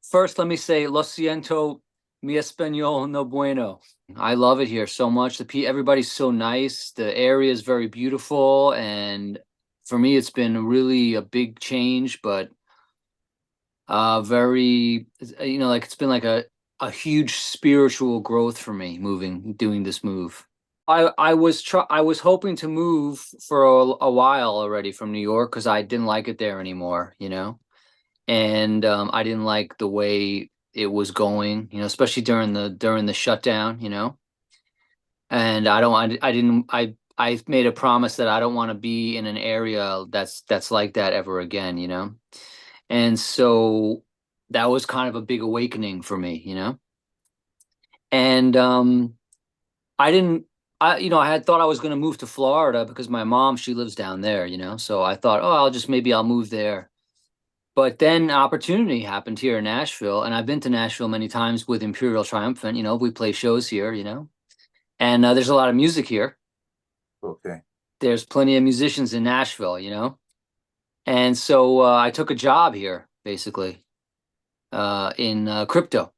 First, let me say, lo siento, mi español no bueno. I love it here so much. Everybody's so nice. The area is very beautiful, and for me, it's been really a big change, but very, like it's been like a huge spiritual growth for me doing this move. I was hoping to move for a while already from New York because I didn't like it there anymore, and I didn't like the way it was going, especially during the shutdown, and I didn't I made a promise that I don't want to be in an area that's like that ever again, and so that was kind of a big awakening for me, and I didn't I had thought I was going to move to Florida because my mom, she lives down there, so I thought, oh, maybe I'll move there. But then opportunity happened here in Nashville, and I've been to Nashville many times with Imperial Triumphant. We play shows here, and there's a lot of music here. Okay. There's plenty of musicians in Nashville, and so I took a job here, basically, in crypto,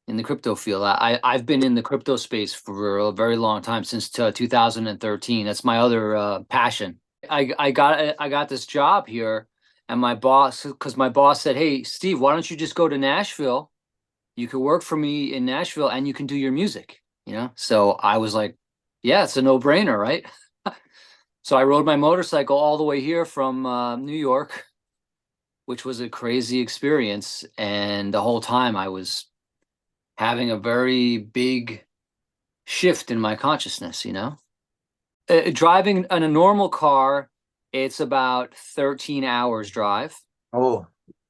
in the crypto field. I've been in the crypto space for a very long time, since 2013. That's my other passion. I got this job here. And because my boss said, "Hey, Steve, why don't you just go to Nashville? You could work for me in Nashville and you can do your music, So I was like, yeah, it's a no-brainer, right? So I rode my motorcycle all the way here from New York, which was a crazy experience. And the whole time I was having a very big shift in my consciousness, driving in a normal car, it's about 13 hours drive. Oh,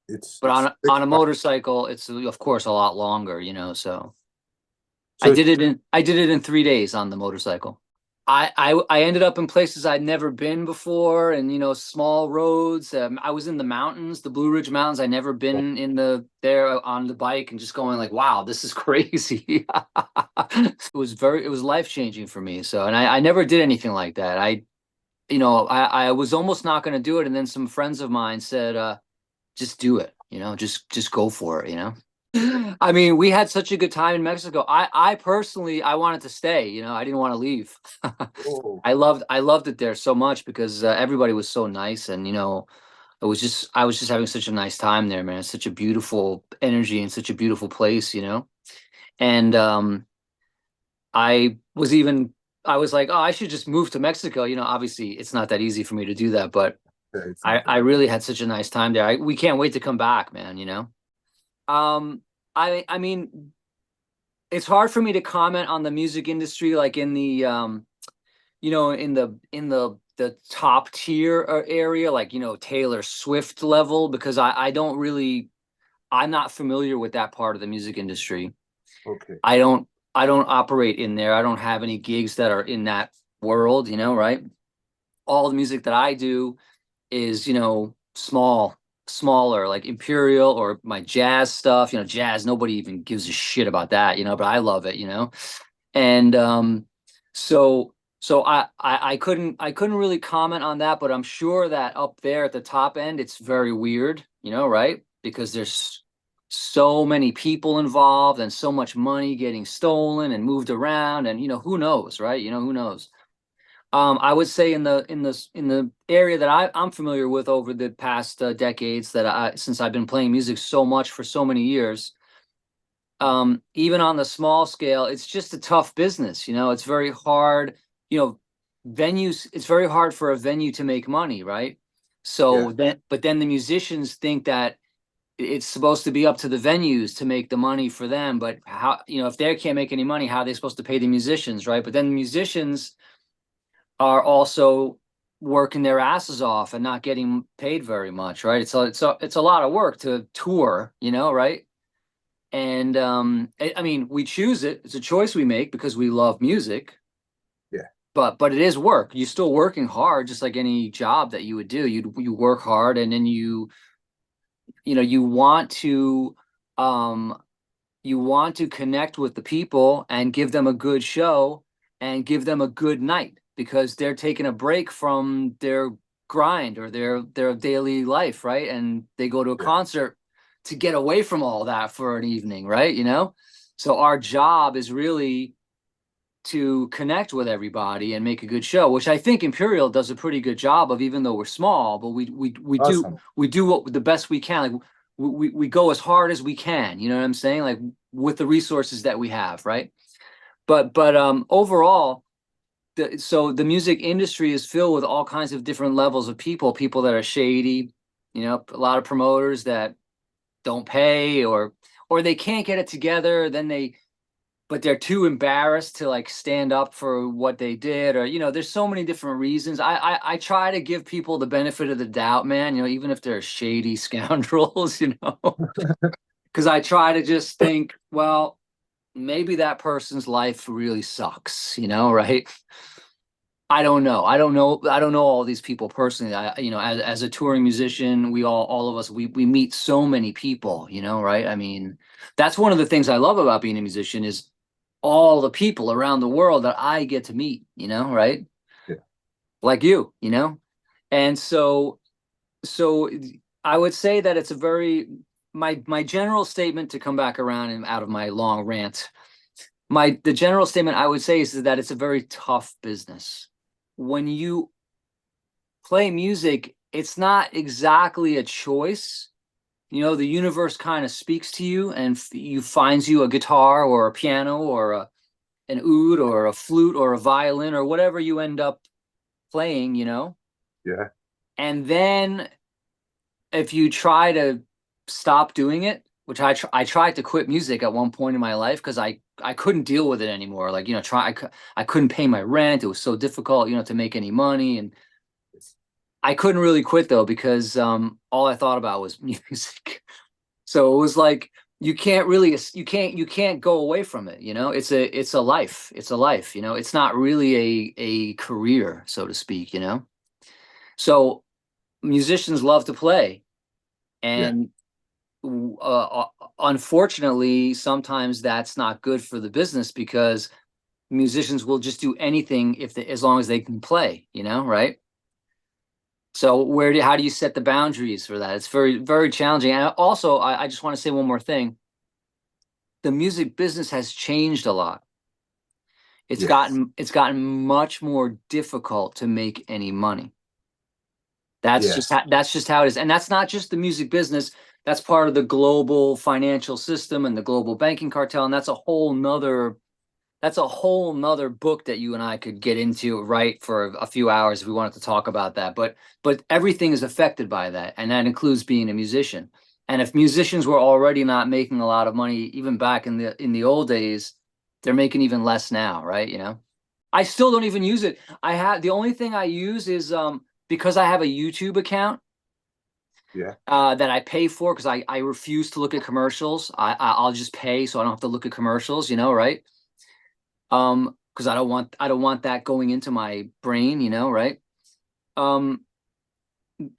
But it's on a far. motorcycle, it's of course a lot longer, So So it's I did it in 3 days on the motorcycle. I ended up in places I'd never been before, and small roads. I was in the mountains, the Blue Ridge Mountains. I never been there on the bike, and just going like, wow, this is crazy. It was life changing for me. So, and I never did anything like that. I was almost not going to do it, and then some friends of mine said, just do it, just go for it. I mean, we had such a good time in Mexico. I personally, I wanted to stay, I didn't want to leave. oh, I loved it there so much because everybody was so nice, and I was just having such a nice time there, man. It's such a beautiful energy and such a beautiful place, and I was even I was like, oh, I should just move to Mexico. Obviously it's not that easy for me to do that, but okay, it's I really had such a nice time there. We can't wait to come back, man. Um, I mean, it's hard for me to comment on the music industry, like in the in the top tier area, like Taylor Swift level, because I'm not familiar with that part of the music industry. okay. I don't I don't operate in there. I don't have any gigs that are in that world, right? All the music that I do is, smaller, like Imperial or my jazz stuff. Jazz, nobody even gives a shit about that, but I love it, and so I couldn't really comment on that, but I'm sure that up there at the top end it's very weird, right? Because there's so many people involved and so much money getting stolen and moved around, and who knows, right? Who knows. I would say in the area that I'm familiar with over the past decades, since I've been playing music so much for so many years, even on the small scale, it's just a tough business. It's very hard. Venues. It's very hard for a venue to make money, right? Yeah, But then the musicians think that it's supposed to be up to the venues to make the money for them. But how, if they can't make any money, how are they supposed to pay the musicians, right? But then the musicians are also working their asses off and not getting paid very much, right? It's a lot of work to tour, right? And I mean, we choose it. It's a choice we make because we love music, yeah, but it is work. You're still working hard, just like any job that you would do. You work hard, and then you um you want to connect with the people and give them a good show and give them a good night because they're taking a break from their grind or their daily life, right? And they go to a yeah. concert to get away from all that for an evening, right? You know, so our job is really to connect with everybody and make a good show, which I think Imperial does a pretty good job of, even though we're small. But Awesome. we do what the best we can. Like we go as hard as we can. You know what I'm saying? Like with the resources that we have, right? But overall, so the music industry is filled with all kinds of different levels of people that are shady, you know, a lot of promoters that don't pay, or they can't get it together, but they're too embarrassed to like stand up for what they did, or, you know, there's so many different reasons. I try to give people the benefit of the doubt, man, you know, even if they're shady scoundrels, you know, because I try to just think, well, maybe that person's life really sucks, you know, right? I don't know. I don't know all these people personally. You know, as a touring musician, all of us, we meet so many people, you know, right? I mean, that's one of the things I love about being a musician is all the people around the world that I get to meet, you know, right? Yeah. Like you know? And so I would say that it's a very, my general statement, to come back around and out of my long rant, the general statement I would say is that it's a very tough business. When you play music, it's not exactly a choice. You know, the universe kind of speaks to you and you finds you a guitar or a piano or an oud or a flute or a violin or whatever you end up playing, you know? Yeah. And then if you try to stop doing it, which I tried to quit music at one point in my life because I couldn't deal with it anymore. Like, you know, I couldn't pay my rent. It was so difficult, you know, to make any money. And I couldn't really quit though, because all I thought about was music. So it was like you can't go away from it, you know. It's a life. It's a life, you know. It's not really a career, so to speak, you know. So musicians love to play, Yeah. and unfortunately, sometimes that's not good for the business, because musicians will just do anything as long as they can play, you know, right? So how do you set the boundaries for that? It's very, very challenging. And also, I just want to say one more thing. The music business has changed a lot. It's Yes. gotten much more difficult to make any money. Yes. That's just how it is. And that's not just the music business. That's part of the global financial system and the global banking cartel. And that's a whole nother book that you and I could get into, right, for a few hours if we wanted to talk about that. But everything is affected by that, and that includes being a musician. And if musicians were already not making a lot of money, even back in the old days, they're making even less now, right? You know, I still don't even use it. The only thing I use is because I have a YouTube account Yeah. that I pay for, because I refuse to look at commercials. I'll just pay so I don't have to look at commercials, you know, right? Because I don't want that going into my brain, you know, right? Um,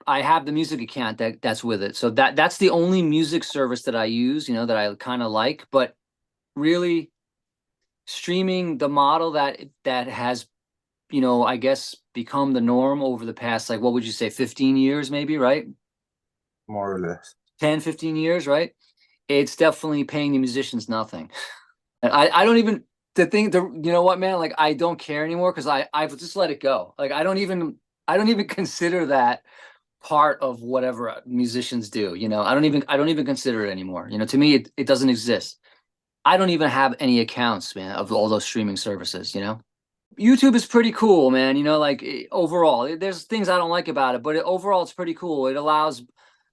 I have the music account that's with it. So that's the only music service that I use, you know, that I kind of like. But really, streaming, the model that has, you know, I guess become the norm over the past, like, what would you say, 15 years maybe, right? More or less. 10, 15 years, right? It's definitely paying the musicians nothing. And I don't even, you know what, man, like, I don't care anymore, because I've just let it go. Like, I don't even consider that part of whatever musicians do, you know. I don't even consider it anymore. You know, to me, it doesn't exist. I don't even have any accounts, man, of all those streaming services, you know. YouTube is pretty cool, man. You know, like, overall, there's things I don't like about it, but overall it's pretty cool. It allows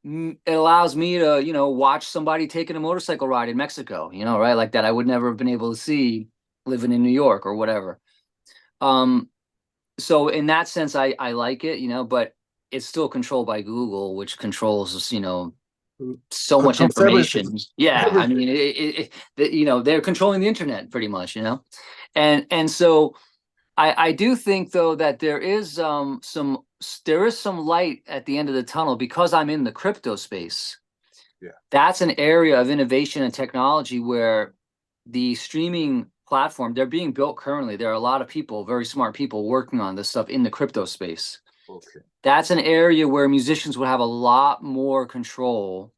me to, you know, watch somebody taking a motorcycle ride in Mexico, you know, right? Like, that I would never have been able to see living in New York or whatever. Um, so in that sense, I like it, you know, but it's still controlled by Google, which controls, you know, so much Controls everything. information. Yeah, I Everything. mean, you know, they're controlling the internet pretty much, you know, and so I do think, though, that there is some light at the end of the tunnel, because I'm in the crypto space. Yeah. That's an area of innovation and technology where the streaming platform, they're being built currently. There are a lot of people, very smart people, working on this stuff in the crypto space. Okay. That's an area where musicians would have a lot more control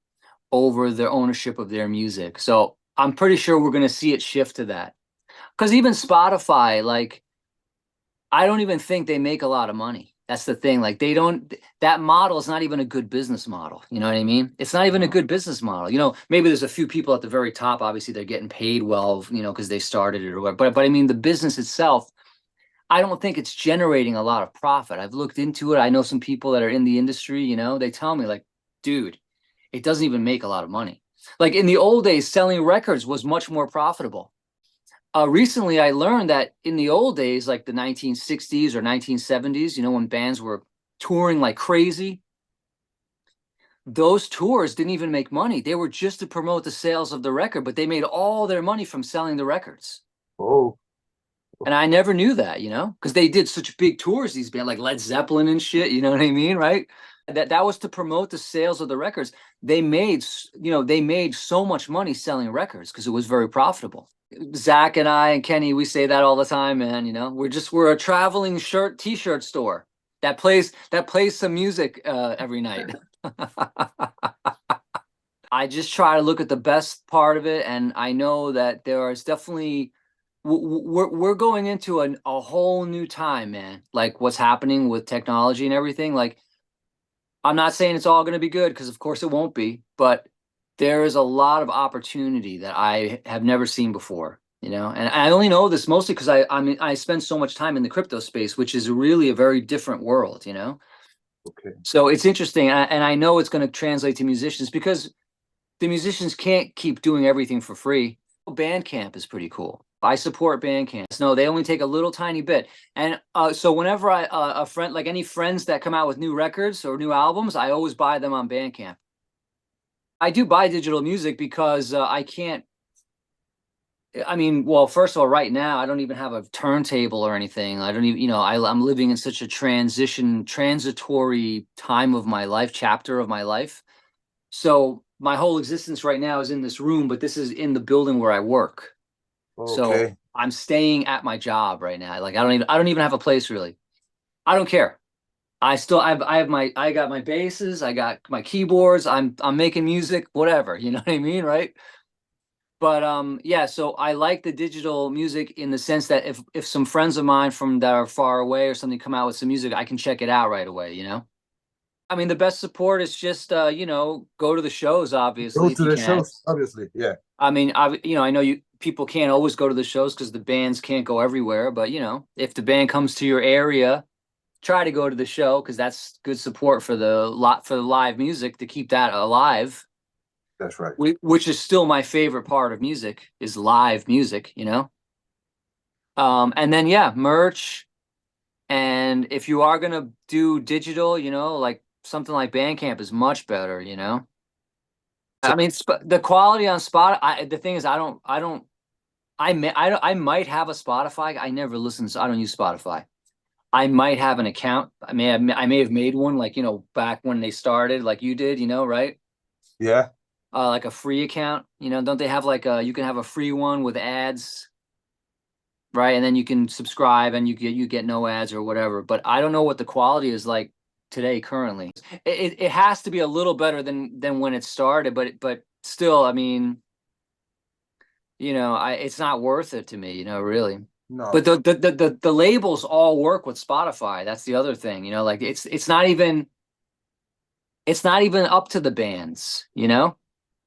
over their ownership of their music. So I'm pretty sure we're going to see it shift to that. Because even Spotify, like, I don't even think they make a lot of money. That's the thing. Like, they don't, that model is not even a good business model. You know what I mean? It's not even a good business model. You know, maybe there's a few people at the very top. Obviously, they're getting paid well, you know, because they started it or whatever. But I mean, the business itself, I don't think it's generating a lot of profit. I've looked into it. I know some people that are in the industry, you know, they tell me, like, dude, it doesn't even make a lot of money. Like, in the old days, selling records was much more profitable. Recently, I learned that in the old days, like the 1960s or 1970s, you know, when bands were touring like crazy, those tours didn't even make money. They were just to promote the sales of the record, but they made all their money from selling the records. Oh, And I never knew that, you know, because they did such big tours, these bands like Led Zeppelin and shit, you know what I mean, right? That was to promote the sales of the records. They made, you know, they made so much money selling records because it was very profitable. Zach and I and Kenny, we say that all the time, man. You know, we're a traveling t-shirt store that plays some music every night. I just try to look at the best part of it, and I know that there is definitely we're going into a whole new time, man. Like what's happening with technology and everything. Like I'm not saying it's all going to be good because of course it won't be, but there is a lot of opportunity that I have never seen before, you know. And I only know this mostly because I spend so much time in the crypto space, which is really a very different world, you know. okay. So it's interesting, and I know it's going to translate to musicians because the musicians can't keep doing everything for free. Bandcamp is pretty cool. I support Bandcamp. No, they only take a little tiny bit. And so whenever a friend, like any friends that come out with new records or new albums, I always buy them on Bandcamp. I do buy digital music because I can't, I mean, well, first of all, right now, I don't even have a turntable or anything. I don't even, you know, I'm living in such a transitory time of my life, chapter of my life. So my whole existence right now is in this room, but this is in the building where I work. So Okay. I'm staying at my job right now. Like I don't even have a place really. I don't care. I got my basses, I got my keyboards, I'm making music, whatever, you know what I mean, right? But yeah, so I like the digital music in the sense that if some friends of mine from that are far away or something come out with some music, I can check it out right away, you know? I mean, the best support is just you know, go to the shows Go obviously if to you the can. shows, obviously. Yeah. I mean, you know, I know you people can't always go to the shows because the bands can't go everywhere, but you know, if the band comes to your area, try to go to the show because that's good support for the live music to keep that alive. That's right. Which is still my favorite part of music is live music, you know. And then yeah, merch, and if you are gonna do digital, you know, like something like Bandcamp is much better, you know. I mean, the quality on Spotify. The thing is, I might have a Spotify. I never listen, so I don't use Spotify. I might have an account. I may have made one, like you know, back when they started, like you did, you know, right? Yeah. Like a free account. You know, don't they have like you can have a free one with ads, right? And then you can subscribe and you get no ads or whatever. But I don't know what the quality is like today currently. It has to be a little better than when it started, but still, I mean, you know, it's not worth it to me, you know, really. But No. the labels all work with Spotify. That's the other thing, you know, like it's not even up to the bands, you know?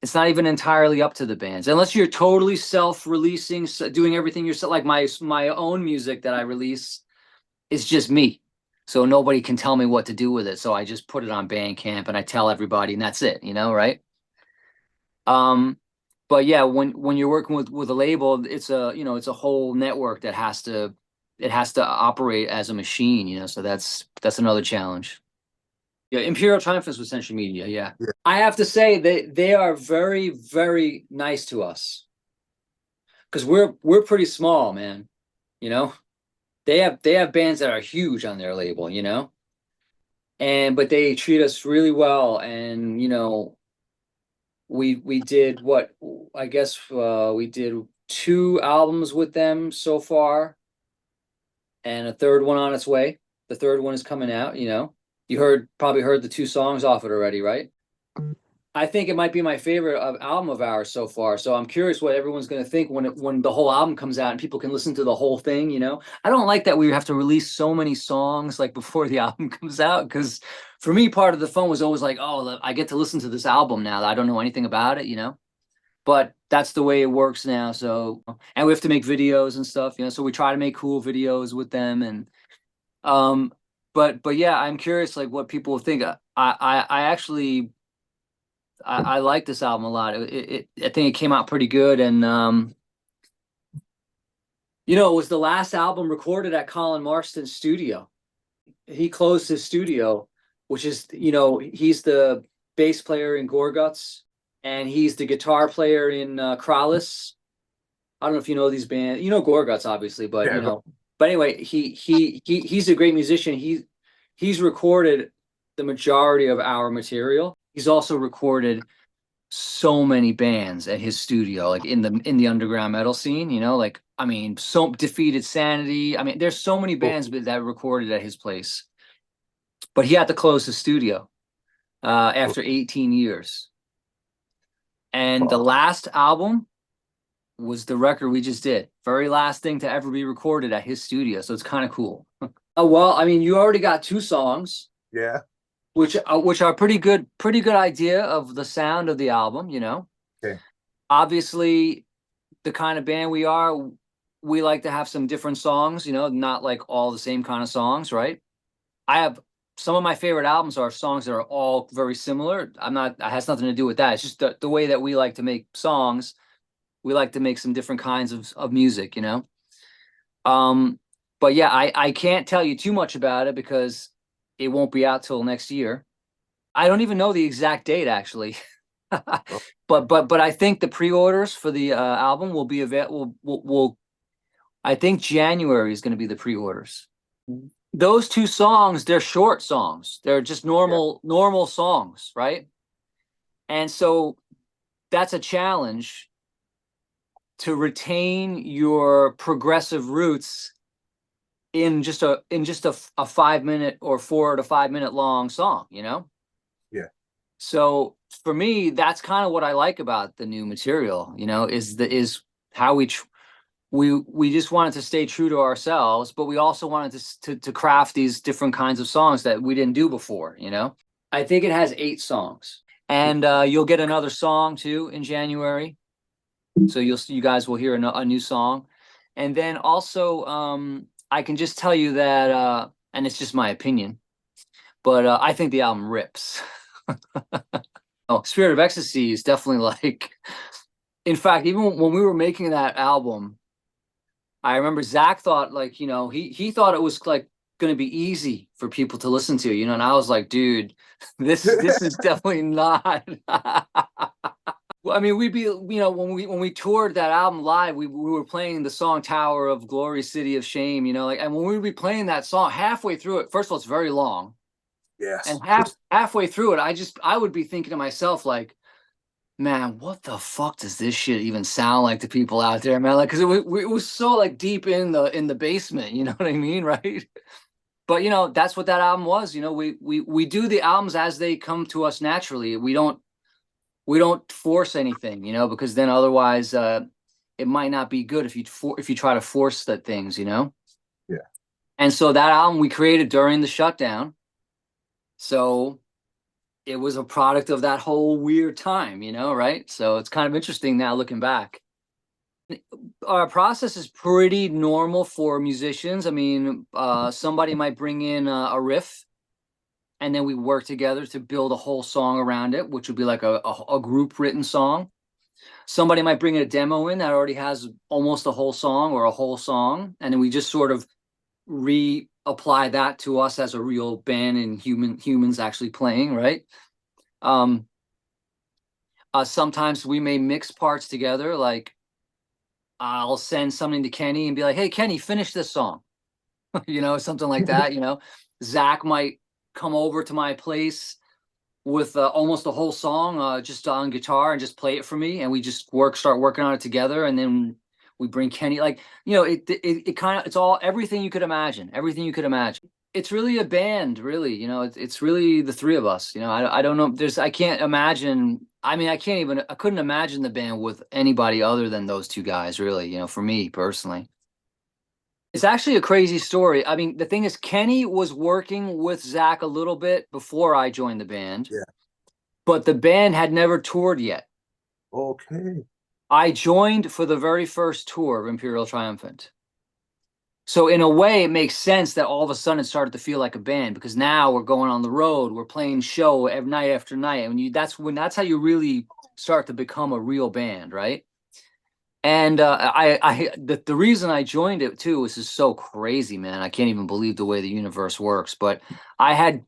It's not even entirely up to the bands unless you're totally self-releasing, doing everything yourself. Like my own music that I release is just me, so nobody can tell me what to do with it. So I just put it on Bandcamp and I tell everybody, and that's it, you know, right? Um, but yeah, when you're working with a label, it's a you know it's a whole network that has to operate as a machine, you know. So that's another challenge. Yeah, Imperial Triumphant with Century Media. Yeah, Yeah. I have to say they are very nice to us because we're pretty small, man. You know, they have bands that are huge on their label, you know, and but they treat us really well, and you know, we did what I guess we did two albums with them so far, and a third one on its way. The third one is coming out. You know, you probably heard the two songs off it already, right? I think it might be my favorite album of ours so far. So I'm curious what everyone's going to think when the whole album comes out and people can listen to the whole thing. You know, I don't like that we have to release so many songs like before the album comes out, because for me, part of the fun was always like, oh, I get to listen to this album now that I don't know anything about it. You know, but that's the way it works now. So, and we have to make videos and stuff. You know, so we try to make cool videos with them and um. But yeah, I'm curious like what people think. I actually I like this album a lot. I think it came out pretty good, and it was the last album recorded at Colin Marston's studio. He closed his studio, which is he's the bass player in Gorguts, and he's the guitar player in Krallis. I don't know if you know these bands. You know Gorguts, obviously, but Yeah, But anyway, he's a great musician. He's recorded the majority of our material. He's also recorded so many bands at his studio, like in the underground metal scene, like I mean, so Defeated Sanity. I mean, there's so many cool. bands that recorded at his place. But he had to close his studio after 18 years. And the Wow. last album was the record we just did. Very last thing to ever be recorded at his studio. So it's kind of cool. Oh, well, I mean, you already got two songs, Yeah. which are pretty good idea of the sound of the album, Okay. Obviously, the kind of band we are, we like to have some different songs, not like all the same kind of songs, right? I have some of my favorite albums are songs that are all very similar. It has nothing to do with that. It's just the way that we like to make songs. We like to make some different kinds of music, But yeah, I can't tell you too much about it because it won't be out till next year. I don't even know the exact date actually. Oh, But I think the pre-orders for the album will be available. Will I think January is going to be the pre-orders. Those two songs, they're short songs. They're just yeah. normal songs, right? And so that's a challenge to retain your progressive roots in just a 5 minute or 4 to 5 minute long song, Yeah. So for me, that's kind of what I like about the new material, is how we just wanted to stay true to ourselves, but we also wanted to craft these different kinds of songs that we didn't do before, I think it has 8 songs, and you'll get another song too in January. So you guys will hear a new song, and then also I can just tell you that, and it's just my opinion, but I think the album rips. Oh, Spirit of Ecstasy is definitely like, in fact, even when we were making that album, I remember Zach thought like, he thought it was like going to be easy for people to listen to, and I was like, dude, this is definitely not. Well, I mean, we'd be, when we toured that album live, we were playing the song Tower of Glory, City of Shame, like, and when we would be playing that song halfway through it, first of all, it's very long. Yes. And halfway through it, I would be thinking to myself, like, man, what the fuck does this shit even sound like to people out there, man? Like, because it was so like deep in the basement, you know what I mean, right? But that's what that album was. We do the albums as they come to us naturally. We don't force anything, because then otherwise it might not be good if you try to force that things, Yeah. And so that album we created during the shutdown. So it was a product of that whole weird time, right? So it's kind of interesting now looking back. Our process is pretty normal for musicians. I mean, somebody might bring in a riff, and then we work together to build a whole song around it, which would be like a group written song. Somebody might bring a demo in that already has almost a whole song or a whole song, and then we just sort of reapply that to us as a real band and humans actually playing, right? Sometimes we may mix parts together, like I'll send something to Kenny and be like, hey, Kenny, finish this song. Something like that. Zach might come over to my place with almost a whole song just on guitar and just play it for me, and we just start working on it together, and then we bring Kenny, like, it kind of, it's all everything you could imagine. it's really a band, really. You know, it's really the three of us. You know, I don't know. I can't imagine. I mean, I couldn't imagine the band with anybody other than those two guys, really. You know, for me personally. It's actually a crazy story. I mean, the thing is, Kenny was working with Zach a little bit before I joined the band, Yeah. but the band had never toured yet. Okay. I joined for the very first tour of Imperial Triumphant. So in a way, it makes sense that all of a sudden it started to feel like a band because now we're going on the road, we're playing show every night after night, and that's how you really start to become a real band, right? And the reason I joined it too is just so crazy, man. I can't even believe the way the universe works. But I had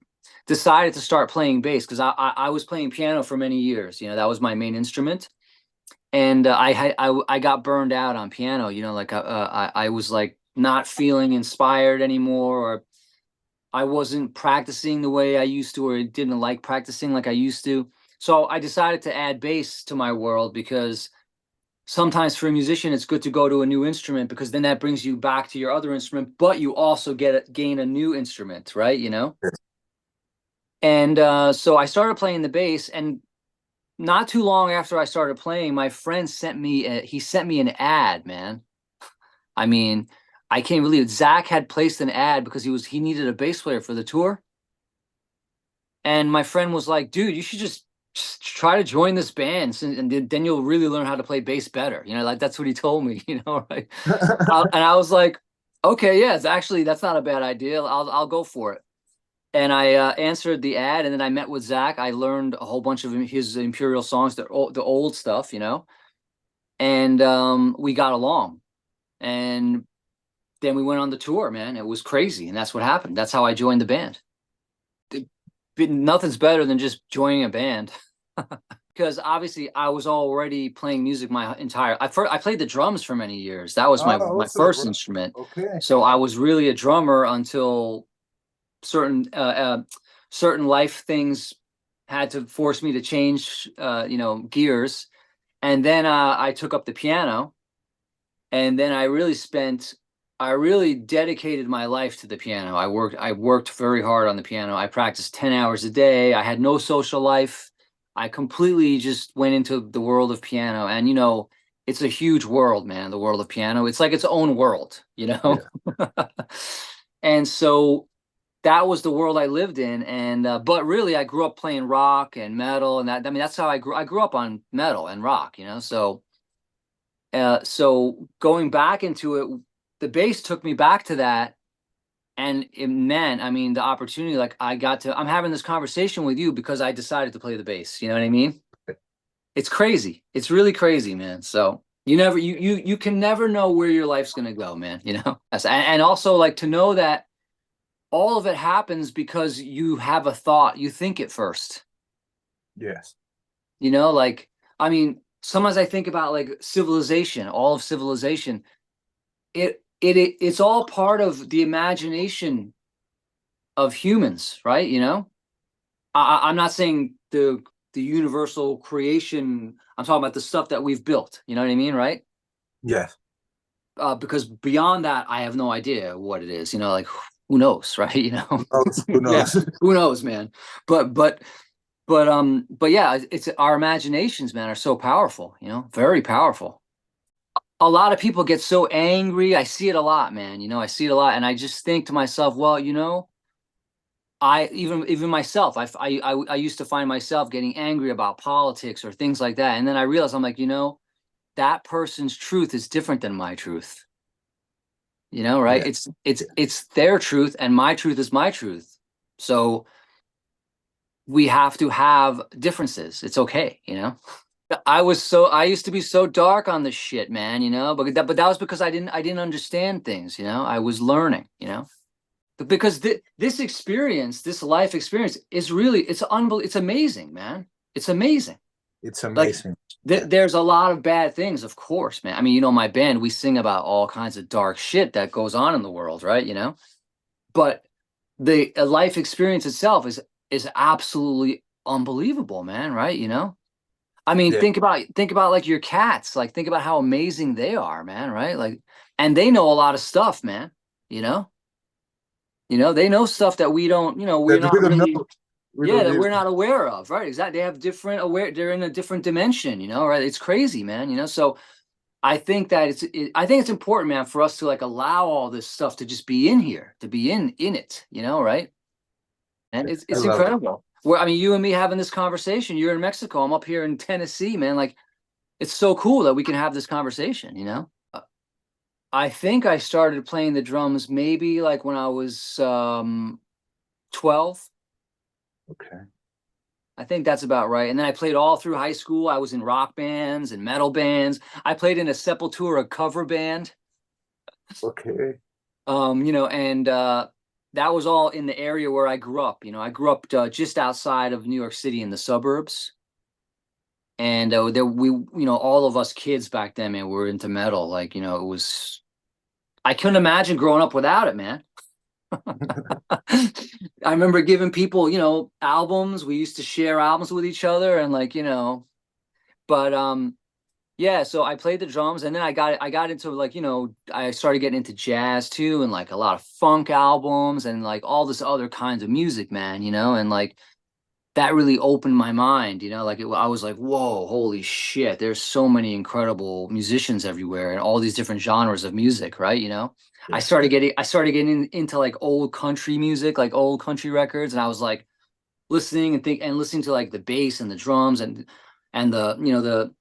decided to start playing bass because I was playing piano for many years. You know, that was my main instrument, and I got burned out on piano. You know, like I was like not feeling inspired anymore, or I wasn't practicing the way I used to, or I didn't like practicing like I used to. So I decided to add bass to my world because sometimes for a musician it's good to go to a new instrument because then that brings you back to your other instrument, but you also gain a new instrument, right? You know. And so I started playing the bass, and not too long after I started playing, my friend he sent me an ad, man. I mean, I can't believe it. Zach had placed an ad because he needed a bass player for the tour. And my friend was like, dude, you should just try to join this band, and then you'll really learn how to play bass better. You know, like that's what he told me, you know, right? And I was like, okay, yeah, that's not a bad idea. I'll go for it. And I answered the ad, and then I met with Zach. I learned a whole bunch of his Imperial songs, the old stuff, you know, and we got along. And then we went on the tour, man. It was crazy, and that's what happened. That's how I joined the band. Nothing's better than just joining a band because obviously I was already playing music my entire. I played the drums for many years. That was Oh, my also, first bro. instrument. Okay. So I was really a drummer until certain certain life things had to force me to change, you know, gears. And then I took up the piano, and then I really dedicated my life to the piano. I worked very hard on the piano. I practiced 10 hours a day. I had no social life. I completely just went into the world of piano. And you know, it's a huge world, man, the world of piano. It's like its own world, you know. Yeah. And so that was the world I lived in. And but really I grew up playing rock and metal, and that's how I grew up on metal and rock, you know. So going back into it, the bass took me back to that, and it meant, I mean, the opportunity, like I'm having this conversation with you because I decided to play the bass. You know what I mean? It's crazy. It's really crazy, man. So you can never know where your life's gonna go, man. You know, and also like to know that all of it happens because you have a thought. You think it first. Yes. You know, like I mean, sometimes I think about like civilization, all of civilization. It's all part of the imagination of humans, right? You know, I'm not saying the universal creation. I'm talking about the stuff that we've built. You know what I mean, right? Yes. Because beyond that, I have no idea what it is. You know, like who knows, right? You know, Who knows? Who yeah, knows? who knows, man. But yeah, it's our imaginations, man, are so powerful. You know, very powerful. A lot of people get so angry. I see it a lot, man. You know, I see it a lot, and I just think to myself, well, you know, I even myself, I used to find myself getting angry about politics or things like that, and then I realized I'm like, you know, that person's truth is different than my truth. You know, right? Yeah. Yeah. It's their truth, and my truth is my truth. So we have to have differences. It's okay, you know. I used to be so dark on this shit, man, you know, but that was because I didn't understand things, you know. I was learning, you know. Because this experience, this life experience is really it's amazing, man. It's amazing. It's Like amazing. Yeah. there's a lot of bad things, of course, man. I mean, you know, my band, we sing about all kinds of dark shit that goes on in the world, right? You know, but the life experience itself is absolutely unbelievable, man, right? You know, I mean, Yeah. think about like your cats. Like think about how amazing they are, man, right? Like, and they know a lot of stuff, man, you know? You know, they know stuff that we don't, you know, we're That we not don't really, know. We yeah, don't that we're even. not aware of, right? Exactly. They have different aware, they're in a different dimension, you know, right? It's crazy, man, you know? So I think that I think it's important, man, for us to like allow all this stuff to just be in here, to be in it, you know, right? And I it's love it. incredible. Where I mean, you and me having this conversation, you're in Mexico, I'm up here in Tennessee, man. Like it's so cool that we can have this conversation, you know? I think I started playing the drums maybe like when I was 12. Okay. I think that's about right. And then I played all through high school. I was in rock bands and metal bands. I played in a Sepultura cover band. Okay. You know, and that was all in the area where I grew up. You know, I grew up just outside of New York City in the suburbs. And there we, you know, all of us kids back then, man, were into metal. Like, you know, it was, I couldn't imagine growing up without it, man. I remember giving people, you know, albums. We used to share albums with each other and like, you know, but yeah, so I played the drums and then I got into like, you know, I started getting into jazz too and like a lot of funk albums and like all this other kinds of music, man, you know, and like that really opened my mind, you know, like I was like, whoa, holy shit, there's so many incredible musicians everywhere and all these different genres of music, right? You know, Yeah. I started getting into like old country music, like old country records, and I was like listening listening to like the bass and the drums and the, you know, the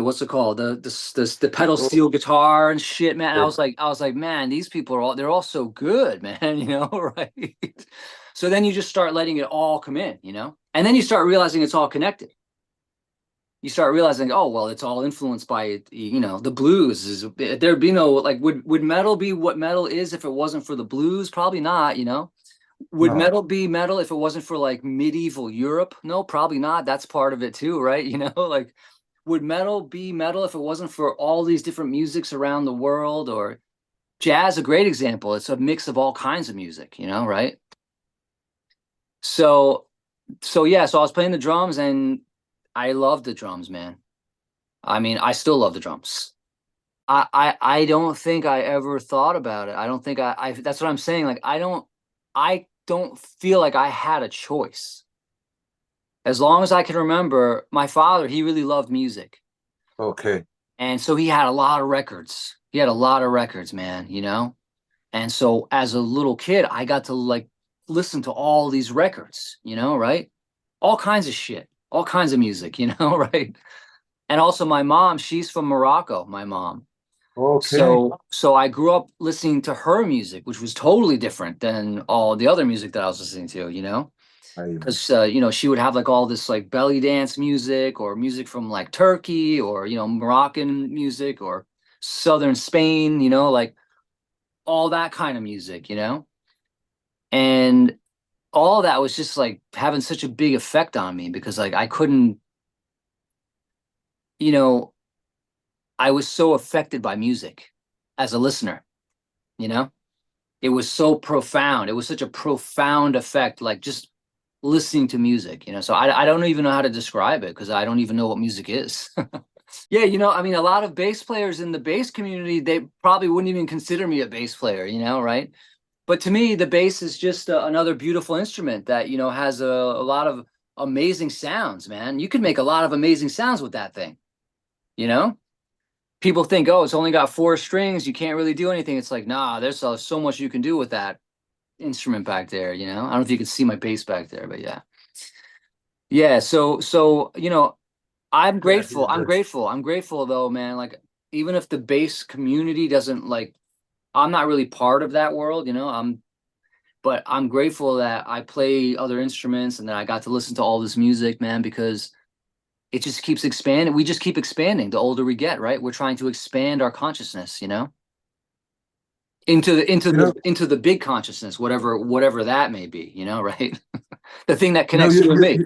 what's it called, the pedal Oh, steel guitar and shit, man. yeah. I was like, man, these people are all they're all so good, man, you know, right? So then you just start letting it all come in, you know, and then you start realizing it's all connected. You start realizing, oh well, it's all influenced by, you know, the blues. Is there'd be no like would metal be what metal is if it wasn't for the blues? Probably not, you know. Would No. metal be metal if it wasn't for like medieval Europe? No, probably not. That's part of it too, right? You know, like would metal be metal if it wasn't for all these different musics around the world? Or jazz, a great example. It's a mix of all kinds of music, you know, right? So, so yeah, so I was playing the drums and I love the drums, man. I mean, I still love the drums. I don't think I ever thought about it. I don't think I that's what I'm saying. Like I don't feel like I had a choice. As long as I can remember, my father, he really loved music. Okay. And so he had a lot of records. He had a lot of records, man, you know? And so as a little kid, I got to like listen to all these records, you know, right? All kinds of shit, all kinds of music, you know, right? And also my mom, she's from Morocco, my mom. Okay. So I grew up listening to her music, which was totally different than all the other music that I was listening to, you know? I Because you know, she would have like all this like belly dance music or music from like Turkey or, you know, Moroccan music or Southern Spain, you know, like all that kind of music, you know? And all of that was just like having such a big effect on me because like I couldn't, you know, I was so affected by music as a listener, you know? It was so profound. It was such a profound effect, like just listening to music, you know? So I don't even know how to describe it because I don't even know what music is. Yeah, you know, I mean, a lot of bass players in the bass community, they probably wouldn't even consider me a bass player, you know, right? But to me, the bass is just another beautiful instrument that, you know, has a lot of amazing sounds, man. You could make a lot of amazing sounds with that thing, you know? People think, oh, it's only got four strings. You can't really do anything. It's like, nah, there's so much you can do with that instrument back there, you know? I don't know if you can see my bass back there, but yeah. Yeah, so, you know, I'm Yes, grateful. yes, I'm yes. grateful. I'm grateful though, man. Like even if the bass community doesn't like I'm not really part of that world, you know. But I'm grateful that I play other instruments and that I got to listen to all this music, man, because it just keeps expanding. We just keep expanding the older we get, right? We're trying to expand our consciousness, you know, You know, into the big consciousness, whatever that may be, you know, right? The thing that you know, connects you and me.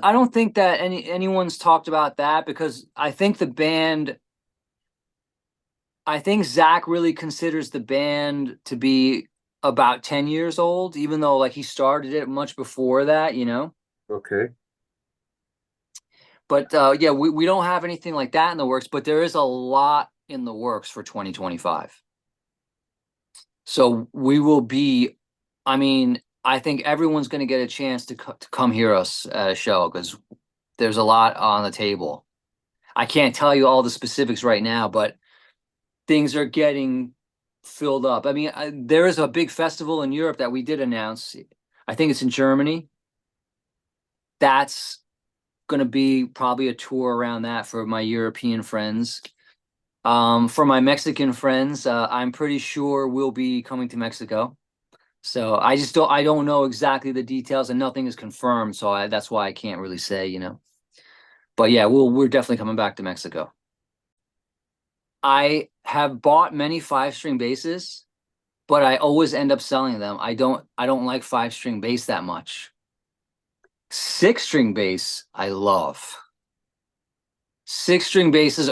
I don't think that anyone's talked about that because I think the band I think Zach really considers the band to be about 10 years old, even though like he started it much before that, you know. okay. But yeah, we don't have anything like that in the works, but there is a lot in the works for 2025. So we will be I mean, I think everyone's going to get a chance to come hear us at a show because there's a lot on the table. I can't tell you all the specifics right now, but things are getting filled up. I mean, there is a big festival in Europe that we did announce. I think it's in Germany. That's going to be probably a tour around that for my European friends. For my Mexican friends, I'm pretty sure we'll be coming to Mexico. So I don't know exactly the details, and nothing is confirmed. So that's why I can't really say, you know. But yeah, we're definitely coming back to Mexico. I have bought many 5-string basses, but I always end up selling them. I don't like 5-string bass that much. 6-string bass, I love. 6-string basses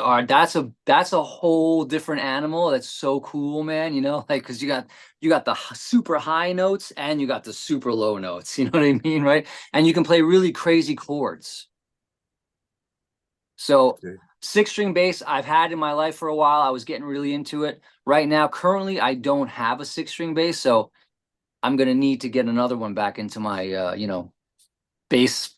that's a whole different animal. That's so cool, man. You know, like because you got the super high notes and you got the super low notes. You know what I mean, right? And you can play really crazy chords. So Okay. 6-string bass I've had in my life for a while. I was getting really into it. Right now, currently, I don't have a 6-string bass, so I'm gonna need to get another one back into my you know, bass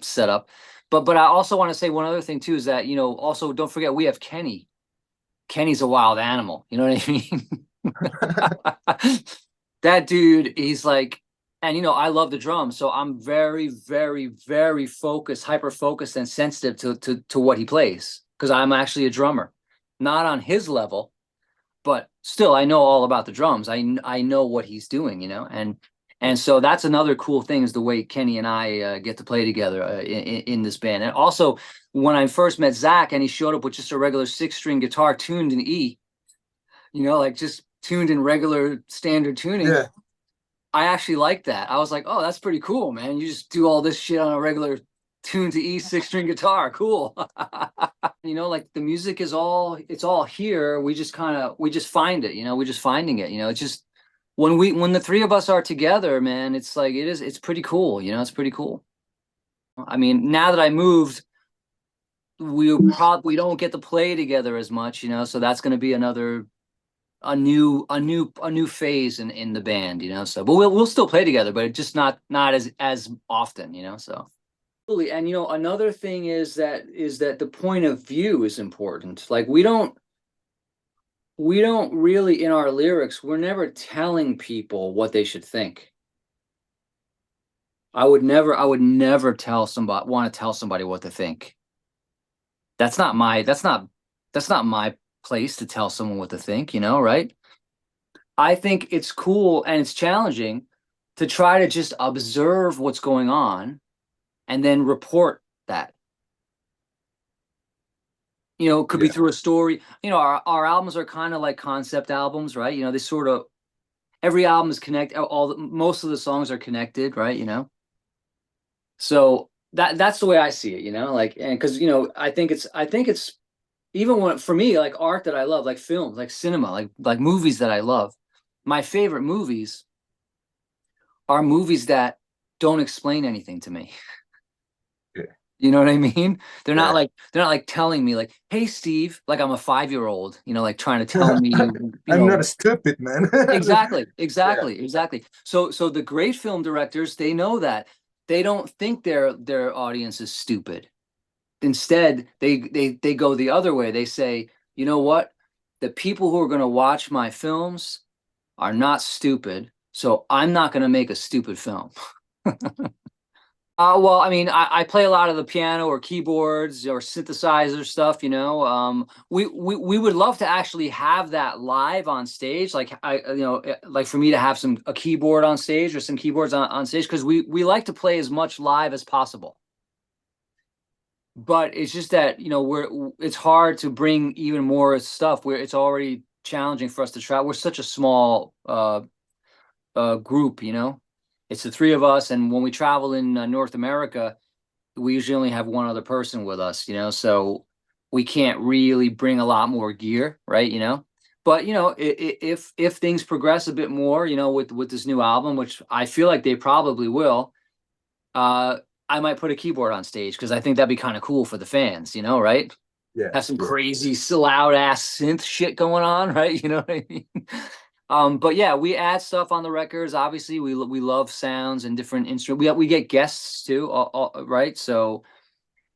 setup. But I also want to say one other thing too is that, you know, also don't forget we have Kenny. Kenny's a wild animal. You know what I mean? That dude, he's like, and you know, I love the drums, so I'm very, very, very focused, hyper focused, and sensitive to what he plays because I'm actually a drummer, not on his level, but still, I know all about the drums. I know what he's doing, you know, and so that's another cool thing is the way Kenny and I get to play together in this band. And also, when I first met Zach and he showed up with just a regular 6-string guitar tuned in E, you know, like just tuned in regular standard tuning. Yeah. I actually liked that. I was like, oh, that's pretty cool, man. You just do all this shit on a regular tuned to E 6-string guitar. Cool. You know, like the music is it's all here. We just find it, you know, we're just finding it, you know, it's just when the three of us are together, man, it's like it's pretty cool, you know, it's pretty cool. I mean, now that I moved, we don't get to play together as much, you know, so that's going to be a new phase in the band, you know. So, but we'll still play together, but just not as often, you know. So, and you know, another thing is that the point of view is important. Like we don't really in our lyrics, we're never telling people what they should think. I would never want to tell somebody what to think. That's not my place to tell someone what to think, you know, right? I think it's cool and it's challenging to try to just observe what's going on and then report that. You know, it could be through a story. You know, our albums are kind of like concept albums, right? You know, they sort of every album is connected. Most of the songs are connected, right? You know, so that's the way I see it. You know, like and because you know, I think it's even when for me like art that I love, like films, like cinema, like movies that I love. My favorite movies are movies that don't explain anything to me. Yeah. You know what I mean? Yeah. They're not like telling me like, "Hey Steve," like I'm a 5-year-old, you know, like trying to tell me, you I'm know, not stupid, man. exactly, Yeah. exactly, exactly. So the great film directors, they know that. They don't think their audience is stupid. Instead, they go the other way. They say, "You know what? The people who are going to watch my films are not stupid, so I'm not going to make a stupid film." Well, I mean, I play a lot of the piano or keyboards or synthesizer stuff, you know. We would love to actually have that live on stage, like you know, like for me to have a keyboard on stage or some keyboards on stage, because we like to play as much live as possible. But it's just that, you know, it's hard to bring even more stuff where it's already challenging for us to try. We're such a small group, you know. It's the three of us, and when we travel in North America, we usually only have one other person with us, you know, so we can't really bring a lot more gear, right? You know, but you know, if things progress a bit more, you know, with this new album, which I feel like they probably will, uh, I might put a keyboard on stage because I think that'd be kind of cool for the fans, you know, right? Yeah. Have some Yeah. crazy loud ass synth shit going on, right? You know what I mean? But yeah, we add stuff on the records. Obviously, we love sounds and different instruments. We get guests too, right? So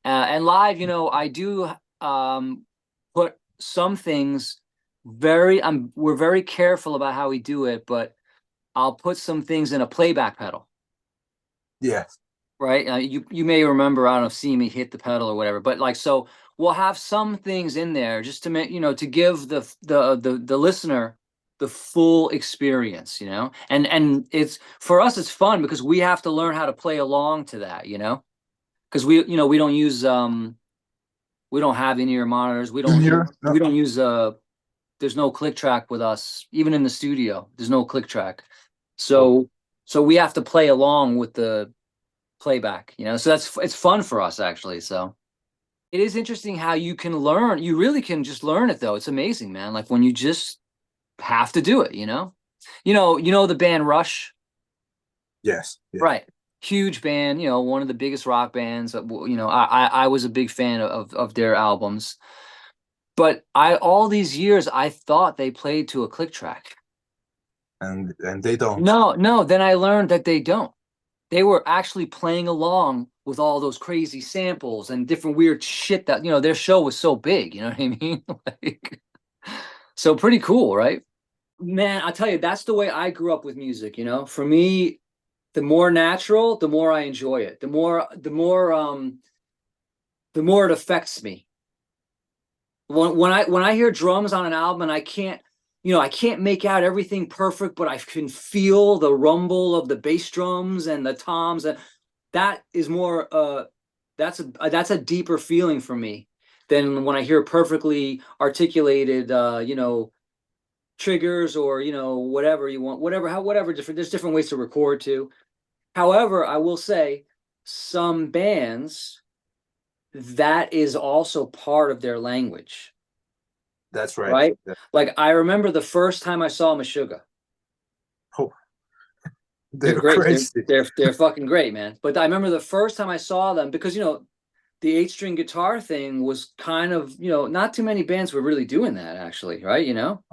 and live, I do put some things we're very careful about how we do it, but I'll put some things in a playback pedal. Yes. Right? You may remember, I don't know, seeing me hit the pedal or whatever, but like, so we'll have some things in there just to make, to give the listener the full experience, and it's, for us, it's fun because we have to learn how to play along to that, because we don't use we don't have in-ear monitors. We don't Junior? No. we don't use there's no click track with us, even in the studio. There's no click track. So we have to play along with the playback, so it's fun for us, actually. So it is interesting how you can learn. You really can just learn it, though. It's amazing, man. Like when you just have to do it, the band Rush. Yes. Yeah. Right. Huge band, one of the biggest rock bands. I was a big fan of their albums, but all these years I thought they played to a click track. And they don't. No, then I learned that they don't. They were actually playing along with all those crazy samples and different weird shit that, their show was so big, you know what I mean? Like, so pretty cool, right? Man, I tell you, that's the way I grew up with music, For me, the more natural, the more I enjoy it. The more it affects me. When I hear drums on an album and I can't make out everything perfect, but I can feel the rumble of the bass drums and the toms. That is more that's a deeper feeling for me than when I hear perfectly articulated triggers, or whatever you want, whatever different. There's different ways to record too. However, I will say some bands, that is also part of their language. That's right. Right? Yeah. Like, I remember the first time I saw Meshuggah. Oh, They're great. crazy. They're fucking great, man. But I remember the first time I saw them, because the 8-string guitar thing was kind of, not too many bands were really doing that, actually, right? No.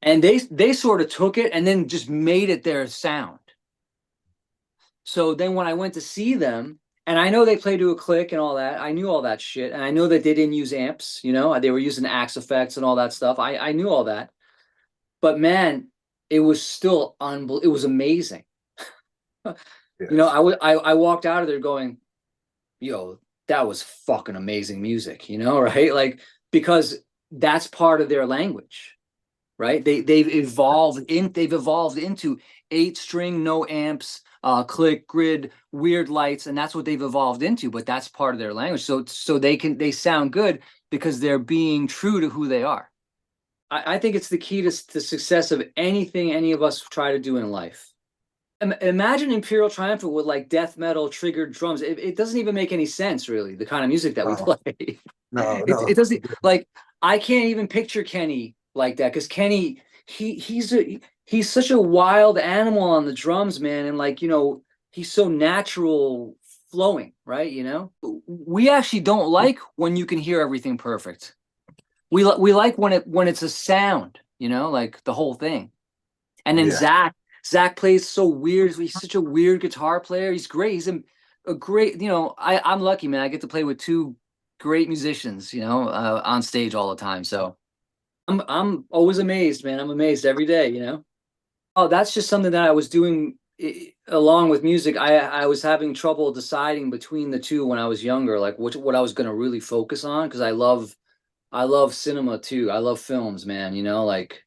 And they sort of took it and then just made it their sound. So then when I went to see them, and I know they play to a click and all that, I knew all that shit, and I know that they didn't use amps, they were using Axe effects and all that stuff. I knew all that, but man, it was still it was amazing. Yes. I walked out of there going, yo, that was fucking amazing music, right? Like, because that's part of their language, right? They've evolved into 8-string, no amps, click, grid, weird lights, and that's what they've evolved into. But that's part of their language. So they sound good because they're being true to who they are. I think it's the key to the success of anything any of us try to do in life. Imagine Imperial Triumphant with like death metal triggered drums. It doesn't even make any sense, really, the kind of music that we play. No. It doesn't, like, I can't even picture Kenny like that, because Kenny, he's such a wild animal on the drums, man, and like, he's so natural flowing, right? We actually don't like when you can hear everything perfect. We like when it's a sound, like the whole thing. And then Zach plays so weird. He's such a weird guitar player. He's great. He's a great, I'm lucky, man. I get to play with two great musicians, on stage all the time. So I'm always amazed, man. I'm amazed every day, Oh, that's just something that I was doing along with music. I was having trouble deciding between the two when I was younger, like what I was going to really focus on, because I love cinema too. I love films, man, like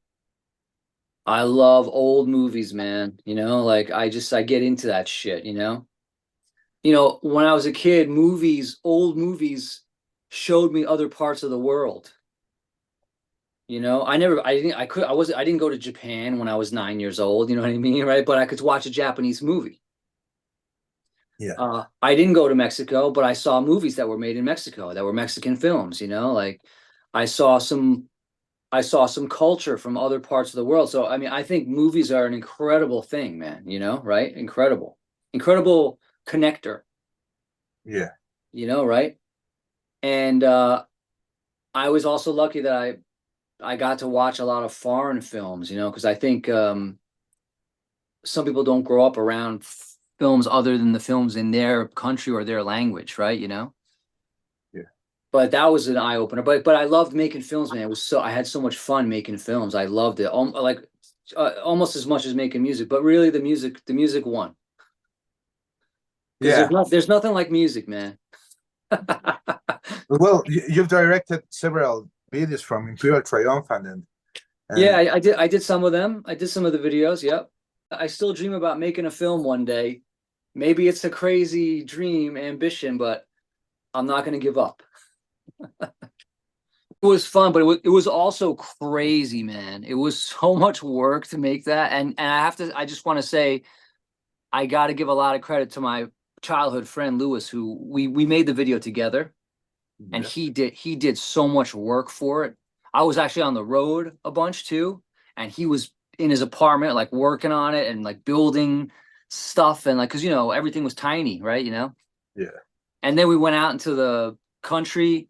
I love old movies, man, like I get into that shit, when I was a kid, old movies showed me other parts of the world. I didn't go to Japan when I was 9 years old, you know what I mean, right? But I could watch a Japanese movie. Yeah. I didn't go to Mexico, but I saw movies that were made in Mexico, that were Mexican films, like I saw some culture from other parts of the world. So I mean, I think movies are an incredible thing, man, right? Incredible connector. Yeah. Right? And I was also lucky that I got to watch a lot of foreign films, you know, because I think some people don't grow up around films other than the films in their country or their language, right? You know? Yeah. But that was an eye opener. But I loved making films, man. It was so I had so much fun making films. I loved it, like almost as much as making music. But really, the music won. Because Yeah. there's nothing like music, man. Well, you've directed several videos from Imperial Triumphant, and Yeah, I did some of them. I did some of the videos. Yep. I still dream about making a film one day. Maybe it's a crazy dream, ambition, but I'm not going to give up. It was fun, but it was also crazy, man. It was so much work to make that, and I just want to say, I got to give a lot of credit to my childhood friend Lewis, who we made the video together, and yeah. he did so much work for it. I was actually on the road a bunch too, and he was in his apartment, like working on it and like building stuff, and like, because you know everything was tiny, right? You know. Yeah. And then we went out into the country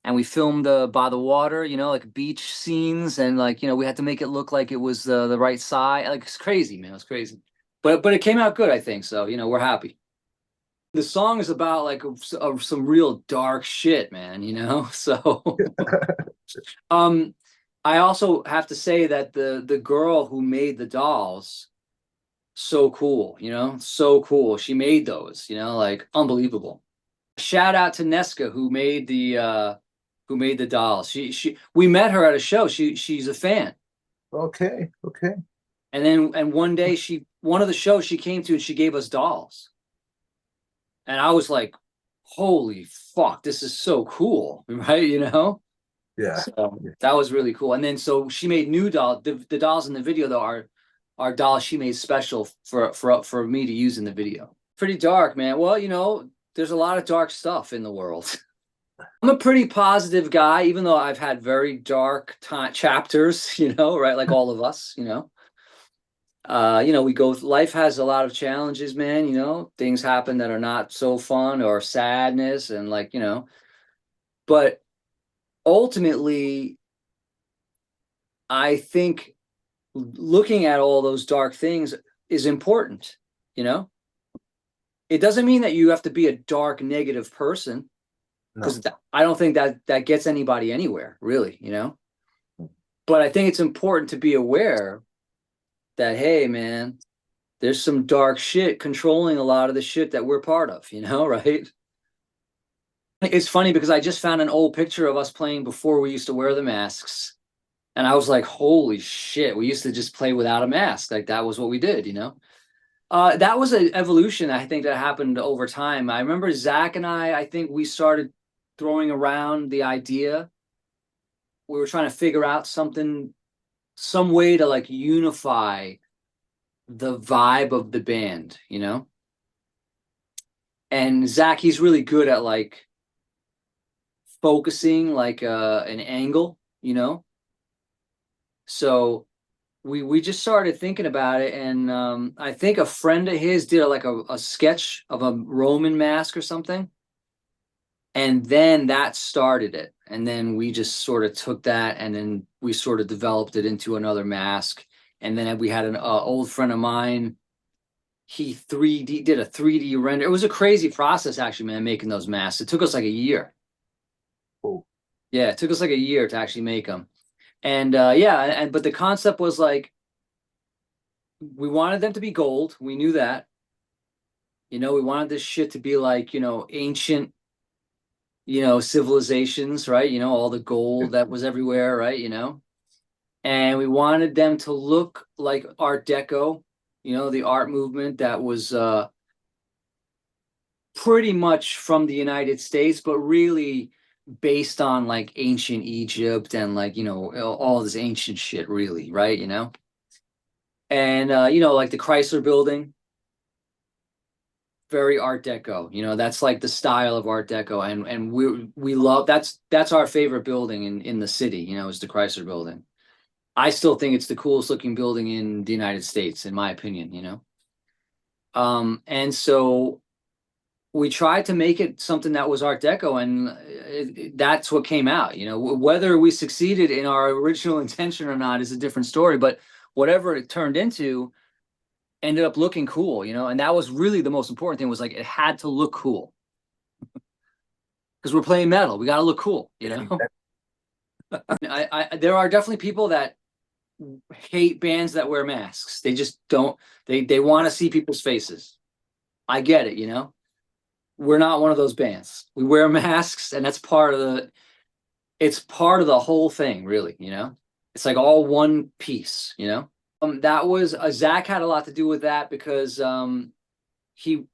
and we filmed by the water, you know, like beach scenes, and like, you know, we had to make it look like it was the right side. Like it's crazy, man. It's crazy. But it came out good, I think. So, you know, we're happy. The song is about like some real dark shit, man, you know? So um I also have to say that the girl who made the dolls, so cool, you know, so cool. She made those, you know, like unbelievable. Shout out to Nesca who made the dolls. She we met her at a show. She's a fan. Okay. Okay. And then and one day one of the shows she came to and she gave us dolls. And I was like, holy fuck, this is so cool, right? You know? Yeah. So that was really cool. And then so she made new dolls. The dolls in the video though are dolls she made special for me to use in the video. Pretty dark, man. Well, you know, there's a lot of dark stuff in the world. I'm a pretty positive guy, even though I've had very dark chapters, you know, right? Like all of us, you know. You know, life has a lot of challenges, man, you know, things happen that are not so fun or sadness and like, you know, but ultimately, I think looking at all those dark things is important, you know. It doesn't mean that you have to be a dark, negative person, No. because I don't think that gets anybody anywhere, really, you know. But I think it's important to be aware that, hey, man, there's some dark shit controlling a lot of the shit that we're part of, you know, right? It's funny because I just found an old picture of us playing before we used to wear the masks. And I was like, holy shit, we used to just play without a mask. Like that was what we did, you know? That was an evolution, I think, that happened over time. I remember Zach and I think we started throwing around the idea. We were trying to figure out some way to like unify the vibe of the band, you know? And Zach, he's really good at like focusing like an angle, you know? So we just started thinking about it, and I think a friend of his did like a sketch of a Roman mask or something. And then that started it. And then we just sort of took that and then we sort of developed it into another mask. And then we had an old friend of mine. He did a 3D render. It was a crazy process, actually, man, making those masks. It took us like a year. Oh. Yeah, it took us like a year to actually make them. And but the concept was like we wanted them to be gold. We knew that. You know, we wanted this shit to be like, you know, ancient, you know, civilizations, right? You know, all the gold that was everywhere, right? You know, and we wanted them to look like Art Deco, you know, the art movement that was pretty much from the United States, but really based on like ancient Egypt and like, you know, all this ancient shit, really, right? You know, and you know, like the Chrysler Building, very Art Deco. You know, that's like the style of Art Deco, and we love that's our favorite building in the city. You know, is the Chrysler Building. I still think it's the coolest looking building in the United States, in my opinion. You know, and so we tried to make it something that was Art Deco, and that's what came out. You know, whether we succeeded in our original intention or not is a different story. But whatever it turned into ended up looking cool. You know, and that was really the most important thing. Was like it had to look cool because we're playing metal. We got to look cool. You know, there are definitely people that hate bands that wear masks. They just don't. They want to see people's faces. I get it. You know. We're not one of those bands. We wear masks, and that's part of it's part of the whole thing, really, you know? It's like all one piece, you know? That was Zach had a lot to do with that because he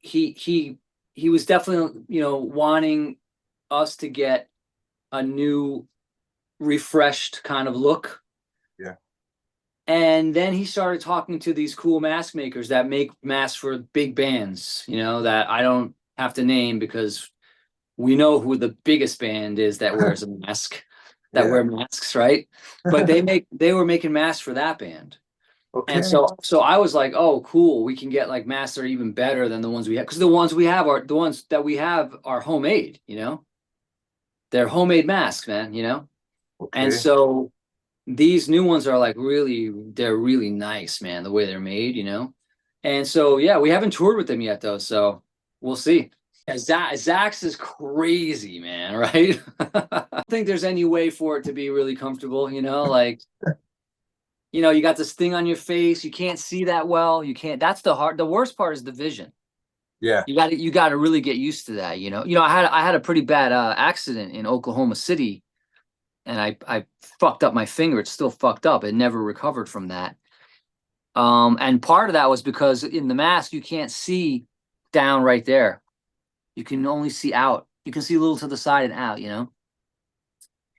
was definitely, you know, wanting us to get a new refreshed kind of look. Yeah. And then he started talking to these cool mask makers that make masks for big bands, you know, that I don't have to name because we know who the biggest band is that wears a mask, that wear masks, right? But they were making masks for that band. Okay. And so I was like, oh, cool, we can get like masks that are even better than the ones we have, because the ones we have are the ones that we have are homemade, you know? They're homemade masks, man, you know? Okay. And so these new ones are like they're really nice, man, the way they're made, you know? And so yeah, we haven't toured with them yet though, so we'll see. Zach's is crazy, man, right? I don't think there's any way for it to be really comfortable, you know, like, you know, you got this thing on your face, you can't see that well, you can't, that's the worst part is the vision. Yeah. You got to really get used to that, you know. You know, I had a pretty bad accident in Oklahoma City, and I fucked up my finger. It's still fucked up. It never recovered from that. And part of that was because in the mask you can't see down right there. You can only see out. You can see a little to the side and out, you know.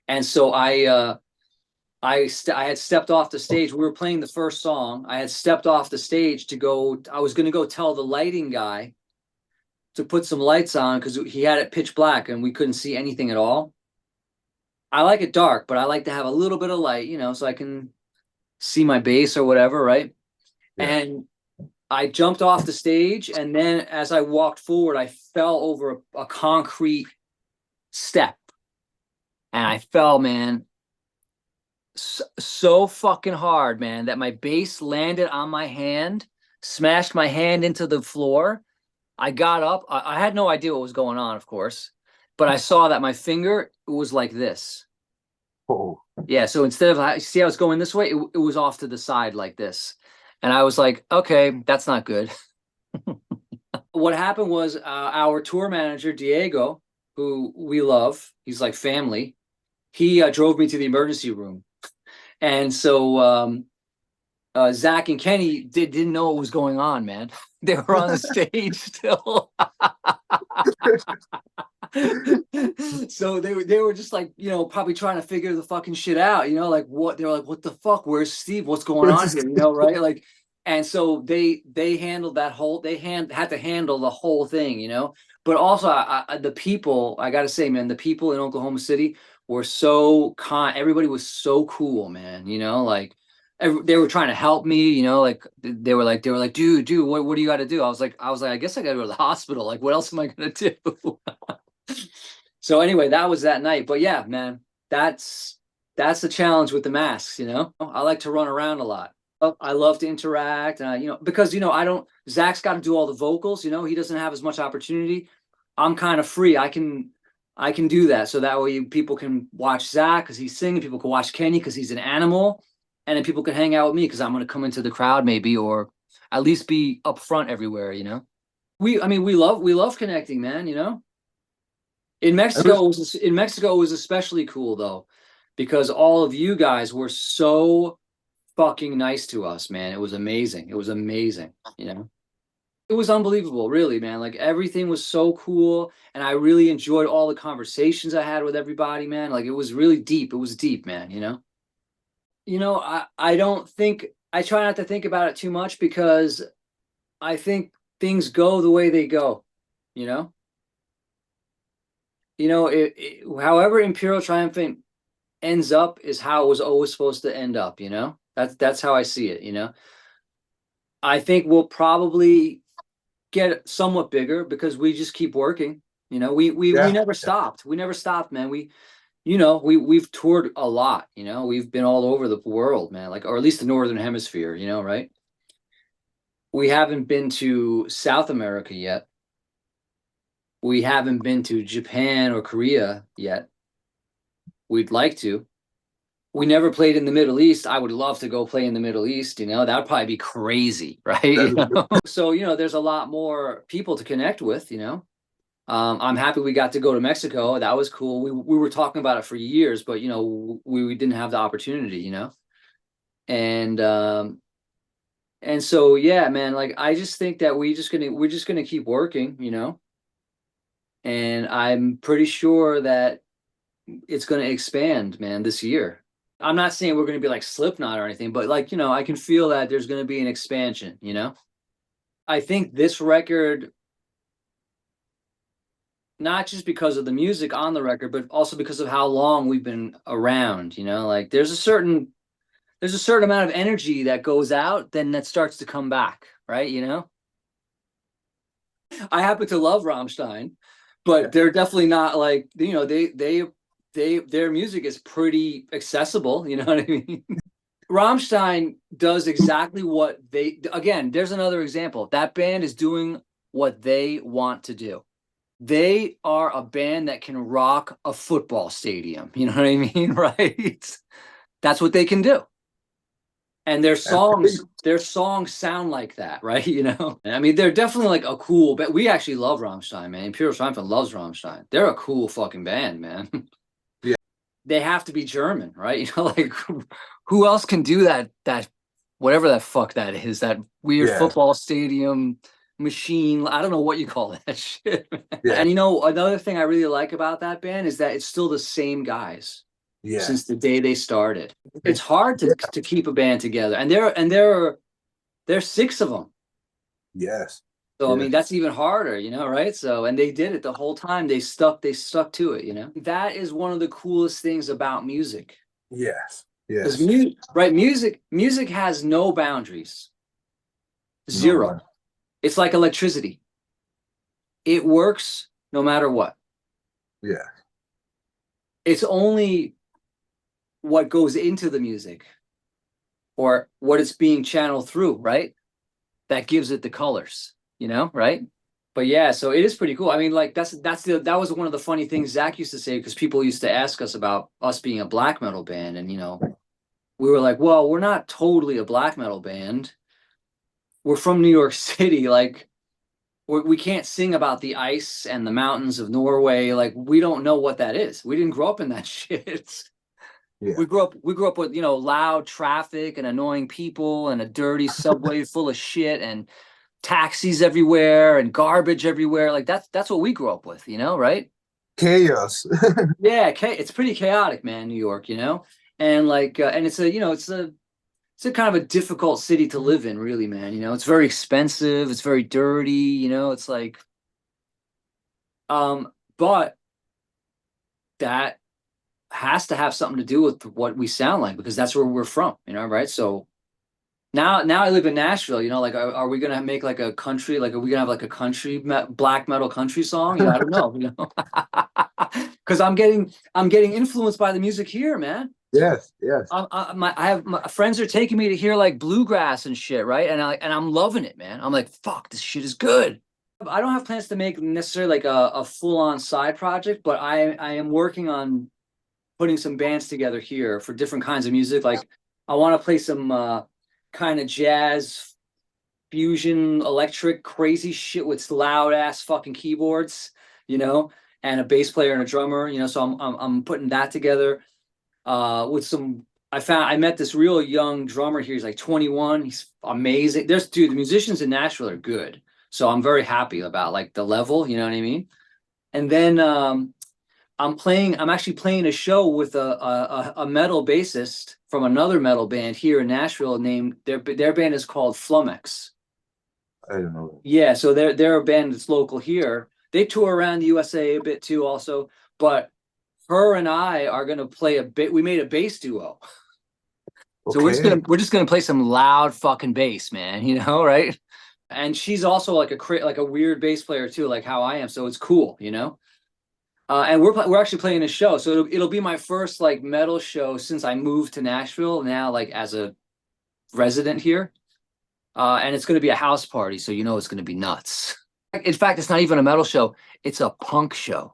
And so I had stepped off the stage. We were playing the first song. I had stepped off the stage to go. I was going to go tell the lighting guy to put some lights on because he had it pitch black and we couldn't see anything at all. I like it dark, but I like to have a little bit of light, you know, so I can see my bass or whatever, right? Yeah. And I jumped off the stage, and then as I walked forward, I fell over a concrete step, and I fell, man, so fucking hard, man, that my bass landed on my hand, smashed my hand into the floor. I got up. I had no idea what was going on, of course, but I saw that my finger was like this. Oh. Yeah, so instead of, see how it's going this way, it was off to the side like this. And I was like, okay, that's not good. What happened was our tour manager, Diego, who we love, he's like family, he drove me to the emergency room. And so Zach and Kenny didn't know what was going on, man. They were on the stage still. So they were just like, you know, probably trying to figure the fucking shit out, you know, like what they were like, what the fuck? Where's Steve? What's going on here? You know, right? Like, and so they handled that whole, had to handle the whole thing, you know. But also, the people, I gotta say, man, the people in Oklahoma City were so kind. Everybody was so cool, man. You know, like they were trying to help me. You know, like they were like, dude, what do you got to do? I was like, I guess I got to go to the hospital. Like, what else am I gonna do? So anyway, that was that night. But yeah, man, that's the challenge with the masks, you know. I like to run around a lot. I love to interact, and you know, because you know, Zach's got to do all the vocals, you know, he doesn't have as much opportunity. I'm kind of free. I can do that. So that way people can watch Zach because he's singing, people can watch Kenny because he's an animal, and then people can hang out with me because I'm gonna come into the crowd maybe, or at least be up front everywhere, you know. I mean, we love connecting, man, you know. In Mexico, it was especially cool though, because all of you guys were so fucking nice to us, man. It was amazing. It was amazing, you know. It was unbelievable, really, man. Like everything was so cool, and I really enjoyed all the conversations I had with everybody, man. Like it was really deep. It was deep, man, you know. You know, I don't think, I try not to think about it too much because I think things go the way they go, you know. You know, however Imperial Triumphant ends up is how it was always supposed to end up, you know? That's how I see it, you know? I think we'll probably get somewhat bigger because we just keep working. You know, we never stopped. We never stopped, man. We've toured a lot, you know, we've been all over the world, man, like, or at least the Northern Hemisphere, you know, right? We haven't been to South America yet. We haven't been to Japan or Korea yet. We'd like to. We never played in the Middle East. I would love to go play in the Middle East, you know, that would probably be crazy, right? You know? So, you know, there's a lot more people to connect with, you know. I'm happy we got to go to Mexico. That was cool. We were talking about it for years, but you know, we didn't have the opportunity, you know. And so yeah, man, like I just think that we're just gonna keep working, you know. And I'm pretty sure that it's gonna expand, man, this year. I'm not saying we're gonna be like Slipknot or anything, but like, you know, I can feel that there's gonna be an expansion, you know. I think this record, not just because of the music on the record, but also because of how long we've been around, you know, like there's a certain amount of energy that goes out, then that starts to come back, right? You know, I happen to love Rammstein, but they're definitely not like, you know, their music is pretty accessible, you know what I mean? Rammstein does exactly what again, there's another example. That band is doing what they want to do. They are a band that can rock a football stadium. You know what I mean? Right? That's what they can do. And their songs sound like that, right? You know? I mean, they're definitely like a cool band. We actually love Rammstein, man. Imperial Triumphant loves Rammstein. They're a cool fucking band, man. Yeah. They have to be German, right? You know, like who else can do that whatever that fuck that is, that weird football stadium machine. I don't know what you call that shit. And you know, another thing I really like about that band is that it's still the same guys since the day they started. It's hard to keep a band together, and there's 6 of them. Yes. So I mean, that's even harder, you know, right? So, and they did it the whole time. They stuck to it, you know. That is one of the coolest things about music. Yes. Because music has no boundaries. Zero. No. It's like electricity. It works no matter what. Yeah. It's only what goes into the music or what it's being channeled through, right? That gives it the colors, you know, right? But yeah, so it is pretty cool. I mean, like that was one of the funny things Zach used to say, because people used to ask us about us being a black metal band, and you know, we were like, well, we're not totally a black metal band. We're from New York City, like we can't sing about the ice and the mountains of Norway. Like we don't know what that is. We didn't grow up in that shit. Yeah. We grew up with, you know, loud traffic and annoying people and a dirty subway full of shit and taxis everywhere and garbage everywhere. Like that's what we grew up with, you know, right? Chaos. Yeah, it's pretty chaotic, man, New York, you know? And like and it's a kind of a difficult city to live in, really, man. You know, it's very expensive, it's very dirty, you know, it's like but that has to have something to do with what we sound like, because that's where we're from, you know, right? So now I live in Nashville, you know, like are we gonna make like a country, like are we gonna have like a country black metal country song? You know, I don't know, you know, because I'm getting influenced by the music here, man. Yes. My friends are taking me to hear like bluegrass and shit, right? And I'm loving it, man. I'm like, fuck, this shit is good. I don't have plans to make necessarily like a full-on side project, but I am working on putting some bands together here for different kinds of music. Like I want to play some kind of jazz fusion electric crazy shit with loud ass fucking keyboards, you know, and a bass player and a drummer, you know. So I'm putting that together with some. I met this real young drummer here. He's like 21. He's amazing. The musicians in Nashville are good. So I'm very happy about like the level, you know what I mean? And then I'm actually playing a show with a metal bassist from another metal band here in Nashville named their band is called Flummox. I don't know. Yeah, so they're a band that's local here. They tour around the USA a bit too also, but her and I are gonna play a bit. We made a bass duo. So we're just gonna play some loud fucking bass, man, you know, right? And she's also like a weird bass player too, like how I am. So it's cool, you know. And we're actually playing a show, so it'll be my first like metal show since I moved to Nashville now, like as a resident here. And it's going to be a house party, so you know it's going to be nuts. In fact, it's not even a metal show; it's a punk show.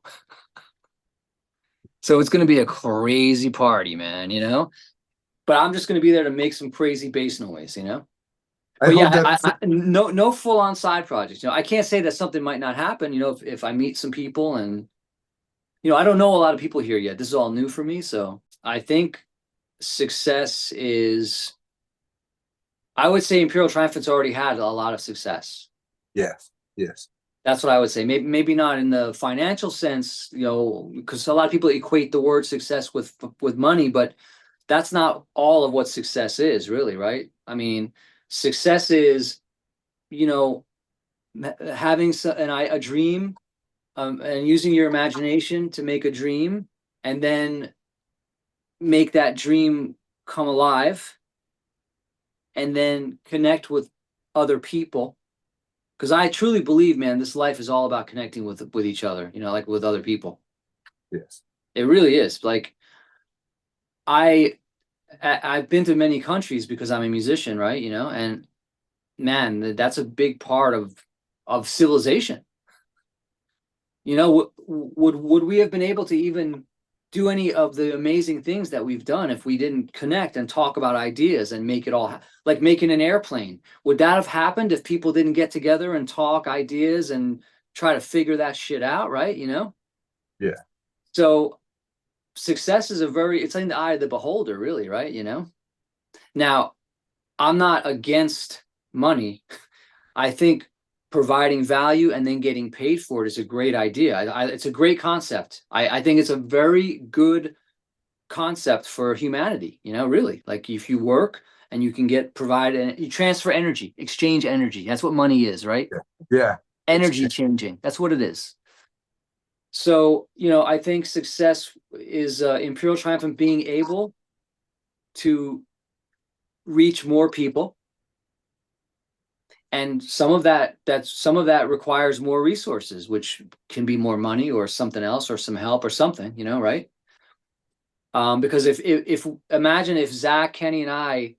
So it's going to be a crazy party, man. You know. But I'm just going to be there to make some crazy bass noise, you know. I But hope yeah, that no full on side projects. You know, I can't say that something might not happen. You know, if I meet some people and I don't know a lot of people here yet. This is all new for me, so I think success is. I would say Imperial Triumphant's already had a lot of success. yes, yes, That's what I would say. Maybe not in the financial sense, you know, because a lot of people equate the word success with money, but that's not all of what success is, really, right? I mean, success is, you know, having a dream, and using your imagination to make a dream, and then make that dream come alive, and then connect with other people. Because I truly believe, man, this life is all about connecting with each other, you know, like with other people. yes, It really is. Like I I've been to many countries because I'm a musician, right? You know, and man, that's a big part of civilization. You know, would we have been able to even do any of the amazing things that we've done if we didn't connect and talk about ideas and make it all like making an airplane? Would that have happened if people didn't get together and talk ideas and try to figure that shit out, right? You know? yeah, So success is it's in the eye of the beholder, really, right? You know? Now, I'm not against money. I think providing value and then getting paid for it is a great idea. It's a great concept. I think it's a very good concept for humanity, you know, really. Like if you work and you can provide and you transfer energy, exchange energy. That's what money is, right? yeah, yeah. Energy changing. That's what it is. So, you know, I think success is Imperial Triumphant being able to reach more people, and some of that requires more resources, which can be more money or something else or some help or something, you know, right? Because if imagine if Zach, Kenny, and I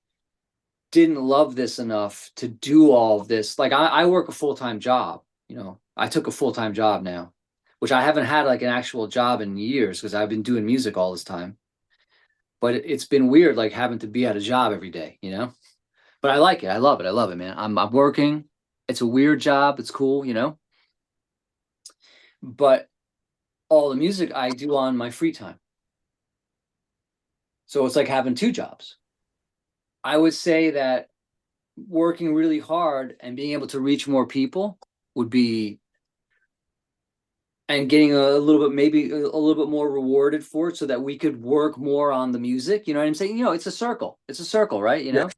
didn't love this enough to do all of this. Like I work a full-time job, you know. I took a full-time job now, which I haven't had like an actual job in years because I've been doing music all this time. But it's been weird like having to be at a job every day, you know. But I like it. I love it. I love it, man. I'm working. It's a weird job. It's cool, you know. But all the music I do on my free time. So it's like having two jobs. I would say that working really hard and being able to reach more people would be, and getting a little bit, maybe a little bit more rewarded for it so that we could work more on the music. You know what I'm saying? You know, it's a circle. It's a circle, right? You Yeah, know?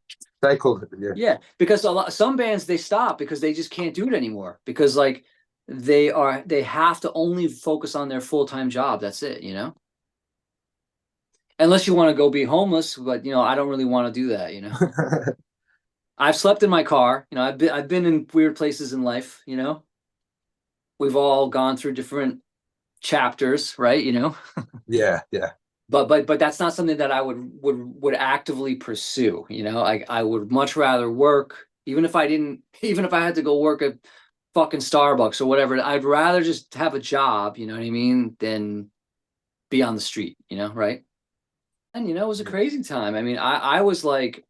cycle. Yeah, Yeah, because some bands they stop because they just can't do it anymore because like they have to only focus on their full-time job. That's it, you know? Unless you want to go be homeless, but you know, I don't really want to do that, you know. I've slept in my car, you know, I've been in weird places in life, you know. We've all gone through different chapters, right, you know. yeah, yeah, But that's not something that I would actively pursue, you know. I would much rather work, even if I didn't, even if I had to go work at fucking Starbucks or whatever. I'd rather just have a job, you know what I mean, than be on the street, you know, right? And you know, it was a crazy time. I mean, I was like,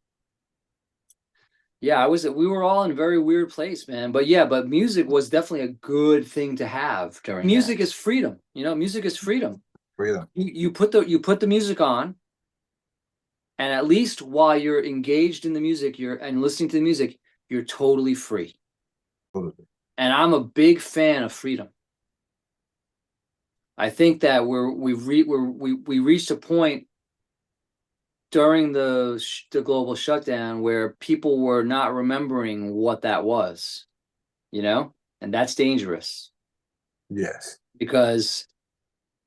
yeah, we were all in a very weird place, man. But yeah, but music was definitely a good thing to have during music is freedom, you know. Music is freedom. freedom. You put the music on, and at least while you're engaged in the music, you're and listening to the music, you're totally free. Totally. And I'm a big fan of freedom. I think that we reached a point during the global shutdown where people were not remembering what that was, you know, and that's dangerous Yes, because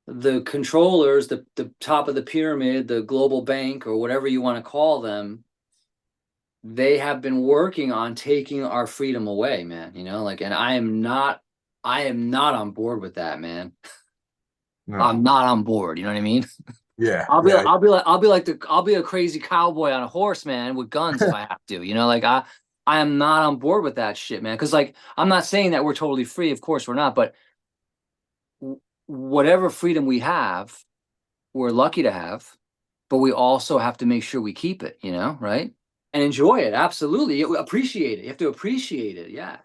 the controllers, the top of the pyramid, the global bank or whatever you want to call them, they have been working on taking our freedom away, man. You know, like, and I am not on board with that, man. No. I'm not on board. You know what I mean? Yeah. Yeah. I'll be a crazy cowboy on a horse, man, with guns if I have to. You know, like I am not on board with that shit, man. Because like I'm not saying that we're totally free. Of course we're not. But whatever freedom we have, we're lucky to have. But we also have to make sure we keep it. You know, right? And enjoy it. Absolutely, appreciate it. You have to appreciate it. Yeah.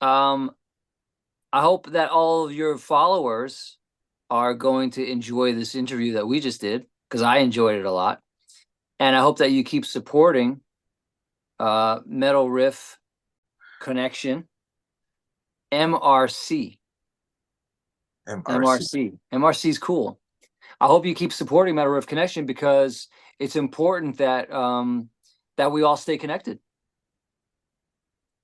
Um, I hope that all of your followers are going to enjoy this interview that we just did, because I enjoyed it a lot. And I hope that you keep supporting Metal Riff Connection, MRC. MRC. MRC is cool. I hope you keep supporting Metal Riff Connection, because it's important that that we all stay connected.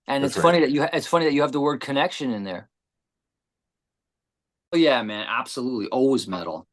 And That's it's right. funny that you have the word connection in there. Oh yeah, man, absolutely. Always metal.